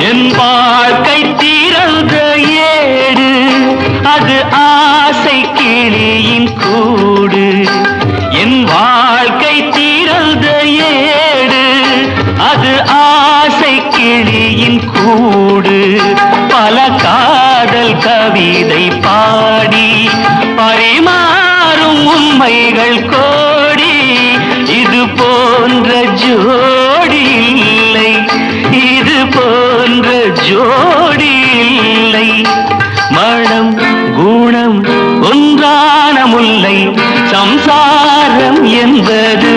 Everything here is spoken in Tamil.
என் வாழ்க்கை திறந்த ஏடு, அது ஆசை கிளியின் கூடு. என் வாழ்க்கை திறந்த ஏடு, அது ஆசை கிளியின் கூடு. பல காதல் கவிதை பாடி பரிமாறும் உண்மைகள் கோடி. இது போன்ற ஜோடி இல்லை, இது போன்ற ஜோடி இல்லை. மனம் குணம் ஒன்றான முல்லை, சம்சாரம் என்பது